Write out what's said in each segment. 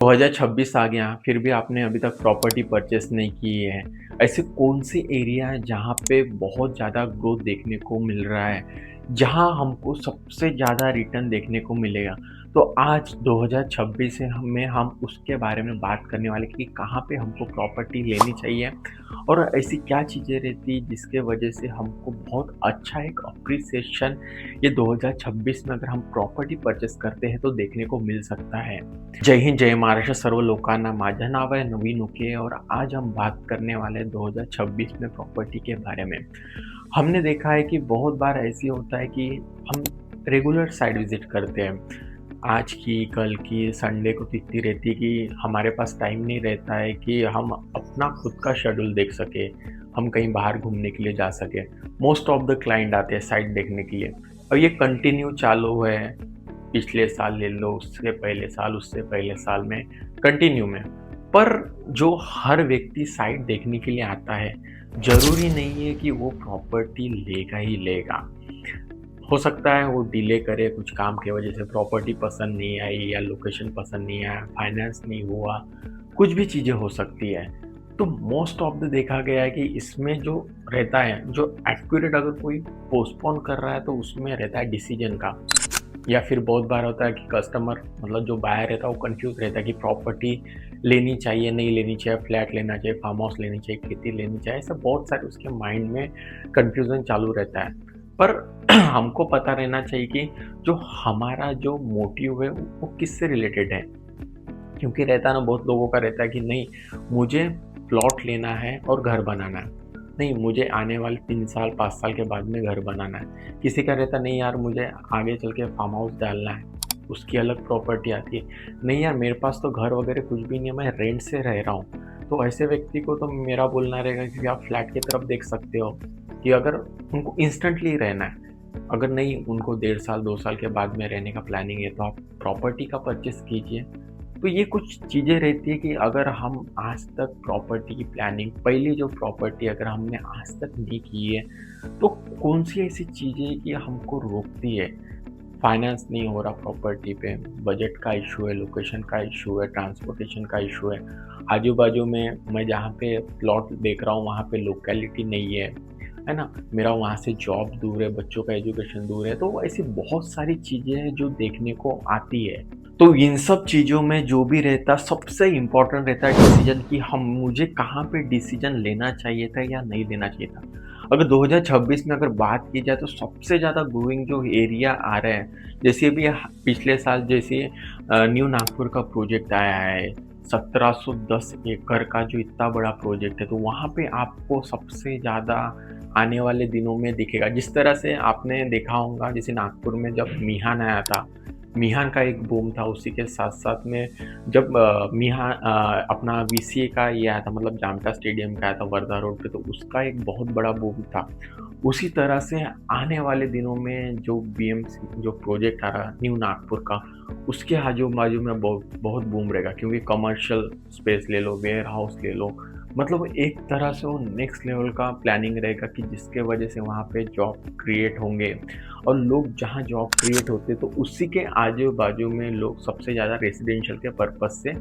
2026 आ गया, फिर भी आपने अभी तक प्रॉपर्टी परचेस नहीं की है। ऐसे कौन से एरिया हैं जहाँ पे बहुत ज़्यादा ग्रोथ देखने को मिल रहा है, जहाँ हमको सबसे ज़्यादा रिटर्न देखने को मिलेगा? तो आज 2026 से हम उसके बारे में बात करने वाले हैं कि कहाँ पे हमको प्रॉपर्टी लेनी चाहिए और ऐसी क्या चीज़ें रहती हैं जिसके वजह से हमको बहुत अच्छा एक अप्रिसिएशन ये 2026 में अगर हम प्रॉपर्टी परचेस करते हैं तो देखने को मिल सकता है। जय हिंद, जय महाराष्ट्र सर्व लोकांना माझं नाव आहे नवीन उके और आज हम बात करने वाले हैं 2026 में प्रॉपर्टी के बारे में। हमने देखा है कि बहुत बार ऐसी होता है कि हम रेगुलर साइट विजिट करते हैं। आज की, कल की, संडे को तो इतनी रहती है कि हमारे पास टाइम नहीं रहता है कि हम अपना खुद का शेड्यूल देख सकें, हम कहीं बाहर घूमने के लिए जा सकें। मोस्ट ऑफ द क्लाइंट आते हैं साइट देखने के लिए और ये कंटिन्यू चालू है। पिछले साल ले लो, उससे पहले साल, उससे पहले साल में, कंटिन्यू में। पर जो हर व्यक्ति साइट देखने के लिए आता है, ज़रूरी नहीं है कि वो प्रॉपर्टी लेगा ही लेगा। हो सकता है वो डिले करे कुछ काम की वजह से, प्रॉपर्टी पसंद नहीं आई या लोकेशन पसंद नहीं आया, फाइनेंस नहीं हुआ, कुछ भी चीज़ें हो सकती है। तो मोस्ट ऑफ द देखा गया है कि इसमें जो रहता है, जो एक्यूरेट अगर कोई पोस्टपोन कर रहा है तो उसमें रहता है डिसीजन का। या फिर बहुत बार होता है कि कस्टमर मतलब जो बायर रहता है वो कंफ्यूज रहता है कि प्रॉपर्टी लेनी चाहिए, नहीं लेनी चाहिए, फ्लैट लेना चाहिए, फार्म हाउस लेनी चाहिए, खेती लेनी चाहिए, ऐसा बहुत सारे उसके माइंड में कन्फ्यूज़न चालू रहता है। पर हमको पता रहना चाहिए कि जो हमारा जो मोटिव है वो किससे रिलेटेड है। क्योंकि रहता है ना, बहुत लोगों का रहता है कि नहीं, मुझे प्लॉट लेना है और घर बनाना है। नहीं, मुझे आने वाले 3 साल 5 साल के बाद में घर बनाना है। किसी का रहता नहीं यार, मुझे आगे चल के फार्म हाउस डालना है, उसकी अलग प्रॉपर्टी आती है। नहीं यार, मेरे पास तो घर वगैरह कुछ भी नहीं है, मैं रेंट से रह रहा हूँ। तो ऐसे व्यक्ति को तो मेरा बोलना रहेगा कि आप फ्लैट की तरफ देख सकते हो कि अगर उनको इंस्टेंटली रहना है, अगर नहीं उनको 1.5 साल 2 साल के बाद में रहने का प्लानिंग है तो आप प्रॉपर्टी का परचेस कीजिए। तो ये कुछ चीज़ें रहती है कि अगर हम आज तक प्रॉपर्टी की प्लानिंग, पहली जो प्रॉपर्टी अगर हमने आज तक नहीं की है, तो कौन-सी ऐसी चीज़ें कि हमको रोकती है? फाइनेंस नहीं हो रहा प्रॉपर्टी पे, बजट का इश्यू है, लोकेशन का इश्यू है, ट्रांसपोर्टेशन का इश्यू है, आजू-बाजू में मैं जहाँ पे प्लॉट देख रहा हूँ वहाँ पे लोकेलिटी नहीं है ना? मेरा वहाँ से जॉब दूर है, बच्चों का एजुकेशन दूर है, तो ऐसी बहुत सारी चीज़ें हैं जो देखने को आती है। तो इन सब चीज़ों में जो भी रहता, सबसे इम्पोर्टेंट रहता है डिसीज़न कि हम मुझे कहाँ पे डिसीज़न लेना चाहिए था या नहीं लेना चाहिए था। अगर 2026 में अगर बात की जाए तो सबसे ज़्यादा ग्रोइंग जो एरिया आ रहा है, जैसे अभी पिछले साल जैसे न्यू नागपुर का प्रोजेक्ट आया है, 1710 एकड़ का जो इतना बड़ा प्रोजेक्ट है, तो वहाँ पे आपको सबसे ज़्यादा आने वाले दिनों में दिखेगा। जिस तरह से आपने देखा होगा जैसे नागपुर में जब मिहान आया था, मिहान का एक बूम था, उसी के साथ-साथ में जब अपना वीसीए का ये आया था, मतलब जामठा स्टेडियम का आया था वर्धा रोड पे, तो उसका एक बहुत बड़ा बूम था। उसी तरह से आने वाले दिनों में जो बीएमसी जो प्रोजेक्ट आ रहा है न्यू नागपुर का, उसके आजू-बाजू में बहुत बूम रहेगा, क्योंकि कमर्शियल स्पेस ले लो, वेयर हाउस ले लो, मतलब एक तरह से वो नेक्स्ट लेवल का प्लानिंग रहेगा कि जिसके वजह से वहाँ पे जॉब क्रिएट होंगे। और लोग जहाँ जॉब क्रिएट होते हैं तो उसी के आजू-बाजू में लोग सबसे ज़्यादा रेज़िडेंशियल के पर्पज़ से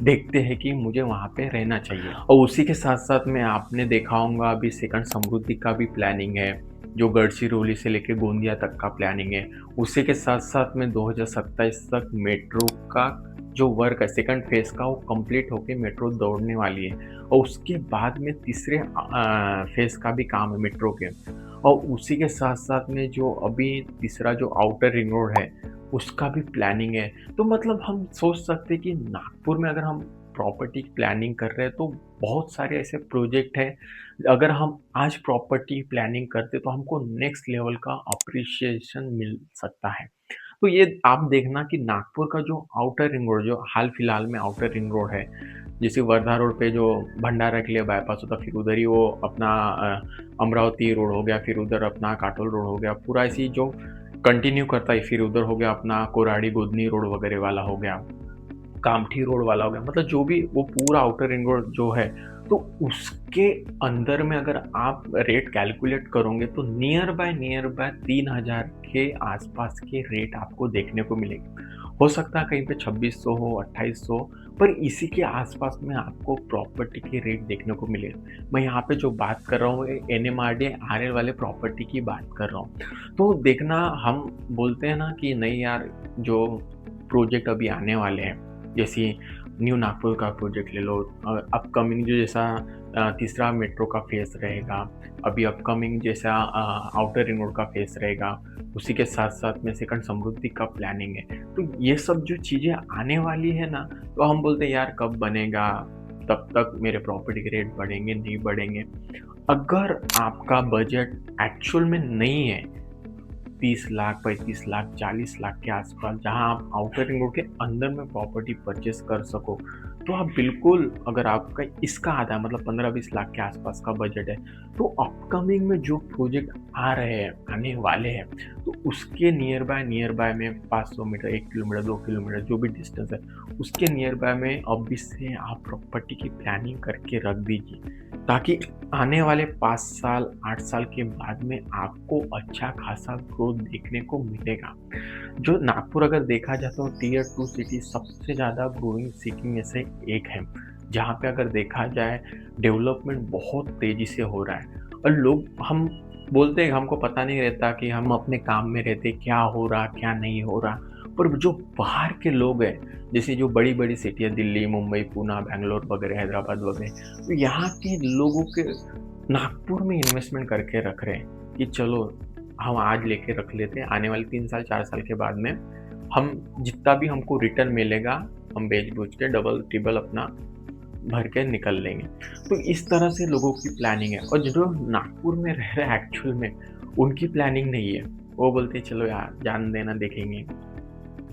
देखते हैं कि मुझे वहाँ पे रहना चाहिए। और उसी के साथ-साथ में आपने देखा होगा अभी सेकंड समृद्धि का भी प्लानिंग है, जो गढ़चिरौली से लेके गोंदिया तक का प्लानिंग है। उसी के साथ-साथ में 2027 तक मेट्रो का जो वर्क है सेकंड फ़ेज़ का, वो कंप्लीट होके मेट्रो दौड़ने वाली है। और उसके बाद में तीसरे फ़ेज़ का भी काम है मेट्रो के। और उसी के साथ-साथ में जो अभी तीसरा जो आउटर रिंग रोड है, उसका भी प्लानिंग है। तो मतलब हम सोच सकते हैं कि नागपुर में अगर हम प्रॉपर्टी की प्लानिंग कर रहे हैं तो बहुत सारे ऐसे प्रोजेक्ट हैं, अगर हम आज प्रॉपर्टी प्लानिंग करते तो हमको नेक्स्ट लेवल का अप्रिशिएशन मिल सकता है। तो ये आप देखना कि नागपुर का जो आउटर रिंग रोड, जो हाल-फिलहाल में आउटर रिंग रोड है, जैसे वर्धा रोड पे जो भंडारा के लिए बाईपास होता है, फिर उधर ही वो अपना अमरावती रोड हो गया, फिर उधर अपना काटोल रोड हो गया, पूरा ऐसे ही जो कंटिन्यू करता है, फिर उधर हो गया अपना कोराड़ी गोदनी रोड वगैरह वाला हो गया, कामठी रोड वाला हो गया, मतलब जो भी वो पूरा आउटर रिंग रोड जो है, तो उसके अंदर में अगर आप रेट कैलकुलेट करोगे तो नियर बाय 3000 के आसपास के रेट आपको देखने को मिलेंगे। हो सकता है कहीं पे 2600 हो, 2800, पर इसी के आसपास में आपको प्रॉपर्टी के रेट देखने को मिलेगा। मैं यहाँ पे जो बात कर रहा हूँ एनएमआरडीए आरएल वाले प्रॉपर्टी की बात कर रहा हूँ। तो देखना हम बोलते हैं ना कि नहीं यार, जो प्रोजेक्ट अभी आने वाले हैं, जैसे न्यू नागपुर का प्रोजेक्ट ले लो, अपकमिंग जो जैसा तीसरा मेट्रो का फेज़ रहेगा, अभी अपकमिंग जैसा आउटर रिंग रोड का फेज़ रहेगा, उसी के साथ-साथ में सेकंड समृद्धि का प्लानिंग है। तो ये सब जो चीज़ें आने वाली है ना, तो हम बोलते हैं यार कब बनेगा, तब तक मेरे प्रॉपर्टी के रेट बढ़ेंगे, नहीं बढ़ेंगे। अगर आपका बजट एक्चुअल में नहीं है 30 लाख, 35 लाख, 40 लाख के आसपास, जहाँ आप आउटर रिंग रोड के अंदर में प्रॉपर्टी परचेज़ कर सको, तो आप बिल्कुल, अगर आपका इसका आधा है मतलब 15-20 लाख के आसपास का बजट है, तो अपकमिंग में जो प्रोजेक्ट आ रहे हैं, आने वाले हैं, तो उसके नियर बाय में 500 मीटर, 1 किलोमीटर, 2 किलोमीटर जो भी डिस्टेंस है, उसके नियर बाय में अभी से आप प्रॉपर्टी की प्लानिंग करके रख दीजिए, ताकि आने वाले 5 साल, 8 साल के बाद में आपको अच्छा खासा ग्रोथ देखने को मिलेगा। जो नागपुर अगर देखा जाए तो टियर 2 सिटी सबसे ज़्यादा ग्रोइंग सिटी में से एक है, जहाँ पे अगर देखा जाए डेवलपमेंट बहुत तेज़ी से हो रहा है। और लोग, हम बोलते हैं हमको पता नहीं रहता कि हम अपने काम में रहते, क्या हो रहा, क्या नहीं हो रहा। पर जो बाहर के लोग हैं, जैसे जो बड़ी-बड़ी सिटी है, दिल्ली, मुंबई, पुणे, बैंगलोर वगैरह, हैदराबाद वगैरह, तो यहाँ के लोगों के नागपुर में इन्वेस्टमेंट करके रख रहे हैं कि चलो हम आज लेके रख लेते हैं, आने वाले 3 साल 4 साल के बाद में हम जितना भी हमको रिटर्न मिलेगा, हम बेच-बूच के डबल ट्रिपल अपना भर के निकल लेंगे। तो इस तरह से लोगों की प्लानिंग है, और जो नागपुर में रह रहे हैं एक्चुअल में, उनकी प्लानिंग नहीं है। वो बोलते हैं चलो यार जान देना, देखेंगे,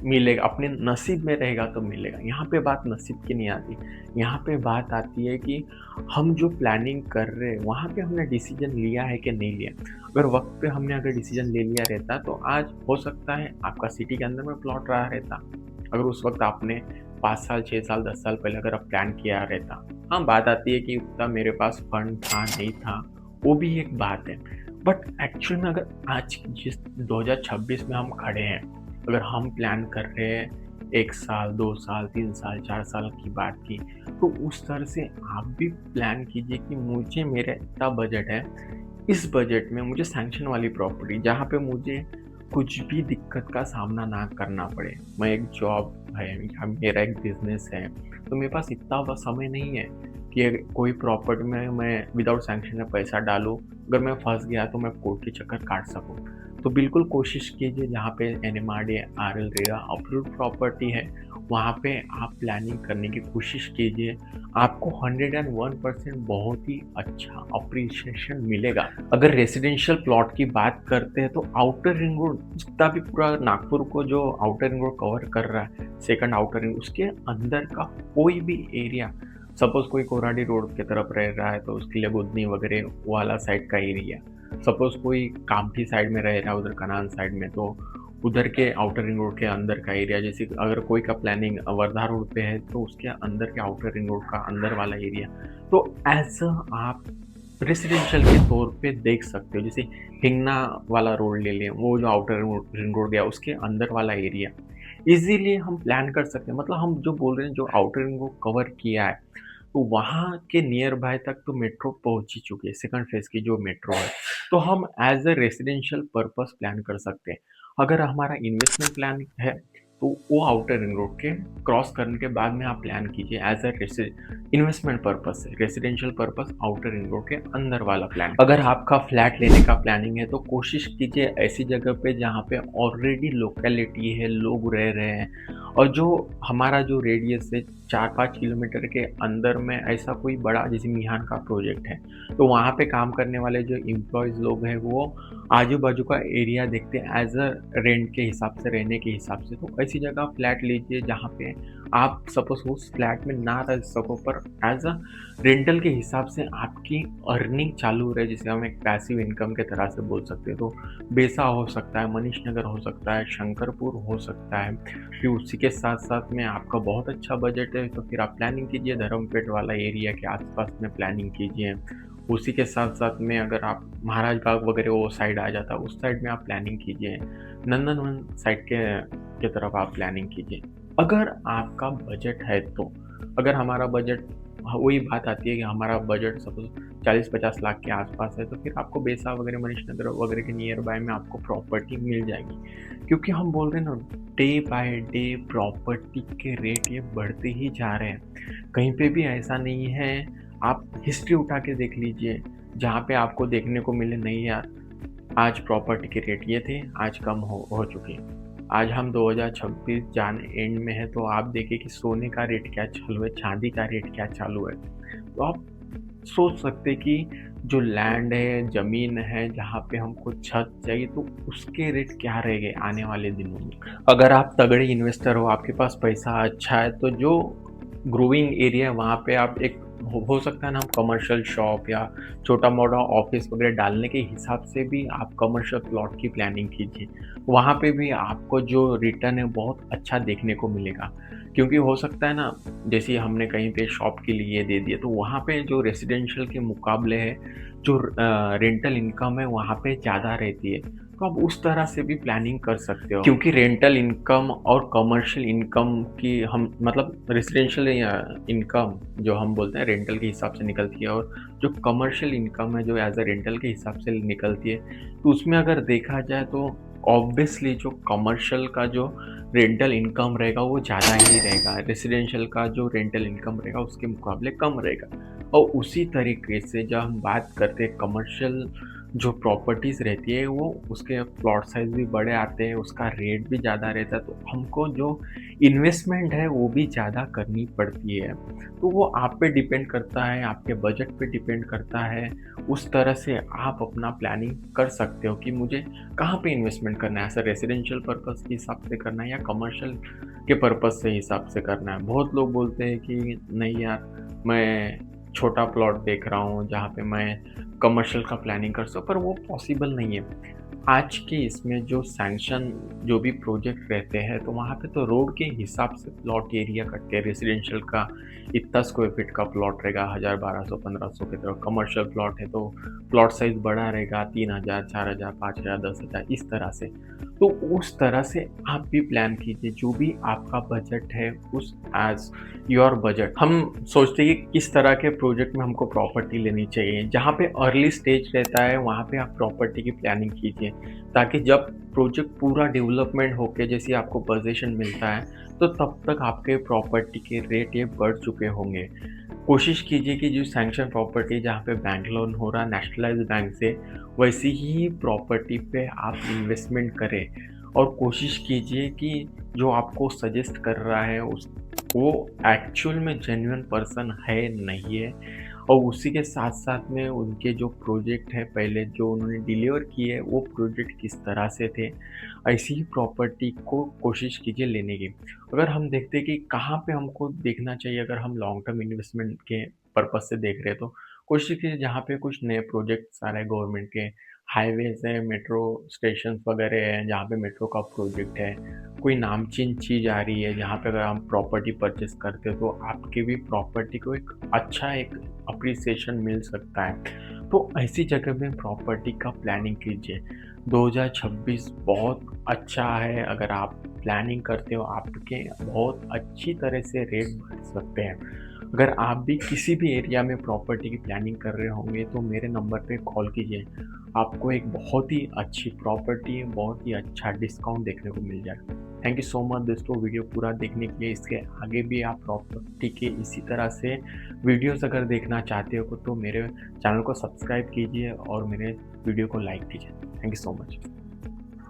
मिलेगा, अपने नसीब में रहेगा तो मिलेगा। यहाँ पे बात नसीब की नहीं आती, यहाँ पे बात आती है कि हम जो प्लानिंग कर रहे हैं, वहाँ पे हमने डिसीज़न लिया है कि नहीं लिया। अगर वक़्त पे हमने अगर डिसीज़न ले लिया रहता, तो आज हो सकता है आपका सिटी के अंदर में प्लॉट रहा रहता। अगर उस वक़्त आपने 5 साल, 6 साल, 10 साल पहले अगर आप प्लान किया रहता। हाँ, बात आती है कि उतना मेरे पास फंड था, नहीं था, वो भी एक बात है। बट एक्चुअल में अगर आज जिस 2026 में हम खड़े हैं, अगर हम प्लान कर रहे हैं 1 साल, 2 साल, 3 साल, 4 साल की बात की, तो उस तरह से आप भी प्लान कीजिए कि मुझे, मेरा इतना बजट है, इस बजट में मुझे सैंक्शन वाली प्रॉपर्टी, जहाँ पे मुझे कुछ भी दिक्कत का सामना ना करना पड़े। मैं एक जॉब है या मेरा एक बिज़नेस है, तो मेरे पास इतना समय नहीं है कि कोई प्रॉपर्टी में मैं विदाउट सैंक्शन में पैसा डालूँ, अगर मैं फँस गया तो मैं कोर्ट के चक्कर काट सकूँ। तो बिल्कुल कोशिश कीजिए, जहाँ पे NMRDA RL RERA approved property है, वहाँ पे आप प्लानिंग करने की कोशिश कीजिए। आपको 101% बहुत ही अच्छा अप्रिसिएशन मिलेगा। अगर रेज़िडेंशियल प्लॉट की बात करते हैं, तो आउटर रिंग रोड, जितना भी पूरा नागपुर को जो आउटर रिंग रोड कवर कर रहा है, सेकंड आउटर रिंग, उसके अंदर का कोई भी एरिया, सपोज़ कोई कोराडी रोड की तरफ रह रहा है, तो उसके लिए बुधनी वगैरह वाला साइड का एरिया। सपोज़ कोई कामठी साइड में रह रहा है, उधर कनान साइड में, तो उधर के आउटर रिंग रोड के अंदर का एरिया, जैसे अगर कोई का प्लानिंग वर्धा रोड पे है, तो उसके अंदर के आउटर रिंग रोड का अंदर वाला एरिया, तो ऐज़ आप रेसिडेंशियल के तौर पे देख सकते हो। जैसे हिंगना वाला रोड ले लें, वो जो आउटर रिंग रोड गया, उसके अंदर वाला एरिया इज़िली हम प्लान कर सकते हैं। मतलब हम जो बोल रहे हैं, जो आउटर रिंग रोड कवर किया है, तो वहाँ के नियर बाय तक तो मेट्रो पहुँच ही चुकी है, सेकंड फेज़ की जो मेट्रो है। तो हम as a residential purpose plan कर सकते हैं। अगर हमारा इन्वेस्टमेंट प्लान है, तो वो आउटर रिंग रोड के क्रॉस करने के बाद में आप प्लान कीजिए एज़ अ इन्वेस्टमेंट पर्पस से, residential purpose outer ring road के अंदर वाला प्लान। अगर आपका फ्लैट लेने का प्लानिंग है, तो कोशिश कीजिए ऐसी जगह पे जहाँ पे ऑलरेडी लोकेलिटी है, लोग रह रहे हैं, और जो हमारा जो रेडियस है 4-5 किलोमीटर के अंदर में ऐसा कोई बड़ा, जैसे मिहान का प्रोजेक्ट है, तो वहाँ पे काम करने वाले जो एम्प्लॉइज़ लोग हैं, वो आजू-बाजू का एरिया देखते हैं एज़ अ रेंट के हिसाब से, रहने के हिसाब से। तो ऐसी जगह फ्लैट लीजिए जहाँ पे आप सपोज़ उस फ्लैट में ना रह सको, पर एज़ अ रेंटल के हिसाब से आपकी अर्निंग चालू रहे, जिसे हम एक पैसिव इनकम के तरह से बोल सकते हैं। तो बेसा हो सकता है, मनीष नगर हो सकता है, शंकरपुर हो सकता है। फिर उसी के साथ-साथ में आपका बहुत अच्छा बजट है, तो फिर आप प्लानिंग कीजिए धर्मपेट वाला एरिया के आस-पास में प्लानिंग कीजिए। उसी के साथ-साथ में अगर आप महाराज बाग वगैरह वो साइड आ जाता है, उस साइड में आप प्लानिंग कीजिए। नंदनवन साइड के तरफ आप प्लानिंग कीजिए। अगर आपका बजट है तो अगर हमारा बजट वही बात आती है कि हमारा बजट सपोज़ 40-50 लाख के आस-पास है, तो फिर आपको बेसा वगैरह, मनीष नगर वगैरह के नियर बाय में आपको प्रॉपर्टी मिल जाएगी। क्योंकि हम बोल रहे हैं ना, डे बाय डे प्रॉपर्टी के रेट ये बढ़ते ही जा रहे हैं। कहीं पे भी ऐसा नहीं है, आप हिस्ट्री उठा के देख लीजिए, जहाँ पे आपको देखने को मिले नहीं यार, आज प्रॉपर्टी के रेट ये थे, आज कम हो चुके हैं। आज हम 2026 जान एंड में है, तो आप देखिए कि सोने का रेट क्या चालू है, चाँदी का रेट क्या चालू है। तो आप सोच सकते हैं कि जो लैंड है, ज़मीन है, जहाँ पे हमको छत चाहिए, तो उसके रेट क्या रहेंगे आने वाले दिनों में। अगर आप तगड़े इन्वेस्टर हो, आपके पास पैसा अच्छा है, तो जो ग्रोइंग एरिया है वहाँ पे आप एक हो सकता है ना, हम कमर्शियल शॉप या छोटा-मोटा ऑफ़िस वग़ैरह डालने के हिसाब से भी आप कमर्शियल प्लॉट की प्लानिंग कीजिए। वहाँ पे भी आपको जो रिटर्न है बहुत अच्छा देखने को मिलेगा। क्योंकि हो सकता है ना, जैसे हमने कहीं पे शॉप के लिए दे दिया, तो वहाँ पे जो रेज़िडेंशियल के मुकाबले है, जो रेंटल इनकम है वहाँ पे ज़्यादा रहती है। तो आप उस तरह से भी प्लानिंग कर सकते हो। क्योंकि रेंटल इनकम और कमर्शियल इनकम की हम मतलब रेज़िडेंशियल या इनकम जो हम बोलते हैं रेंटल के हिसाब से निकलती है, और जो कमर्शियल इनकम है जो एज़ अ रेंटल के हिसाब से निकलती है, तो उसमें अगर देखा जाए तो ऑब्वियसली जो कमर्शियल का जो रेंटल इनकम रहेगा वो ज़्यादा ही रहेगा। रेज़िडेंशियल का जो रेंटल इनकम रहेगा उसके मुकाबले कम रहेगा। और उसी तरीके से जब हम बात करते हैं कमर्शियल जो प्रॉपर्टीज़ रहती है, वो उसके प्लॉट साइज़ भी बड़े आते हैं, उसका रेट भी ज़्यादा रहता है, तो हमको जो इन्वेस्टमेंट है वो भी ज़्यादा करनी पड़ती है। तो वो आप पे डिपेंड करता है, आपके बजट पे डिपेंड करता है। उस तरह से आप अपना प्लानिंग कर सकते हो कि मुझे कहाँ पे इन्वेस्टमेंट करना है, ऐसा रेज़िडेंशियल पर्पज़ के हिसाब से करना है या कमर्शियल के पर्पज़ से हिसाब से करना है। बहुत लोग बोलते हैं कि नहीं यार, मैं छोटा प्लॉट देख रहा हूँ जहाँ पे मैं कमर्शियल का प्लानिंग कर सकूँ, पर वो पॉसिबल नहीं है। आज के इसमें जो सैंक्शन जो भी प्रोजेक्ट रहते हैं, तो वहाँ पे तो रोड के हिसाब से प्लॉट एरिया कटते हैं। रेज़िडेंशियल का इतना स्क्वायर फीट का प्लॉट रहेगा, 1000, 1200, 1500 की तरह। कमर्शियल प्लॉट है तो प्लॉट साइज़ बड़ा रहेगा, 3000, 4000, 5000, 10,000 इस तरह से। तो उस तरह से आप भी प्लान कीजिए, जो भी आपका बजट है उस एज़ योर बजट। हम सोचते हैं कि किस तरह के प्रोजेक्ट में हमको प्रॉपर्टी लेनी चाहिए। जहाँ पे अर्ली स्टेज रहता है वहाँ पे आप प्रॉपर्टी की प्लानिंग कीजिए, ताकि जब प्रोजेक्ट पूरा डेवलपमेंट होके जैसे आपको पोज़ीशन मिलता है, तो तब तक आपके प्रॉपर्टी के रेट ये बढ़ चुके होंगे। कोशिश कीजिए कि जो सैंक्शन प्रॉपर्टी जहाँ पे बैंक लोन हो रहा है नेशनलाइज़्ड बैंक से, वैसी ही प्रॉपर्टी पे आप इन्वेस्टमेंट करें, और कोशिश कीजिए कि जो आपको सजेस्ट कर रहा है उस वो एक्चुअल में जेन्युइन पर्सन है, नहीं है। और उसी के साथ-साथ में उनके जो प्रोजेक्ट हैं पहले जो उन्होंने डिलीवर किए, वो प्रोजेक्ट किस तरह से थे, ऐसी ही प्रॉपर्टी को कोशिश कीजिए लेने की। अगर हम देखते हैं कि कहाँ पे हमको देखना चाहिए, अगर हम लॉन्ग टर्म इन्वेस्टमेंट के पर्पज़ से देख रहे हैं, तो कोशिश कीजिए जहाँ पे कुछ नए प्रोजेक्ट्स आ रहे हैं गवर्नमेंट के, हाईवेज़ है, मेट्रो स्टेशंस वगैरह हैं, जहाँ पे मेट्रो का प्रोजेक्ट है, कोई नामचीन चीज़ आ रही है, जहाँ पे अगर हम प्रॉपर्टी परचेज़ करते हो, तो आपकी भी प्रॉपर्टी को एक अच्छा एक एप्रिसिएशन मिल सकता है। तो ऐसी जगह में प्रॉपर्टी का प्लानिंग कीजिए। 2026 बहुत अच्छा है, अगर आप प्लानिंग करते हो, आपके बहुत अच्छी तरह से रेट बढ़ सकते हैं। अगर आप भी किसी भी एरिया में प्रॉपर्टी की प्लानिंग कर रहे होंगे, तो मेरे नंबर पे कॉल कीजिए। आपको एक बहुत ही अच्छी प्रॉपर्टी, बहुत ही अच्छा डिस्काउंट देखने को मिल जाएगा। थैंक यू सो मच दोस्तों वीडियो पूरा देखने के लिए। इसके आगे भी आप प्रॉपर्टी के इसी तरह से वीडियोज़ अगर देखना चाहते हो तो मेरे चैनल को सब्सक्राइब कीजिए और मेरे वीडियो को लाइक कीजिए। Thank you so much.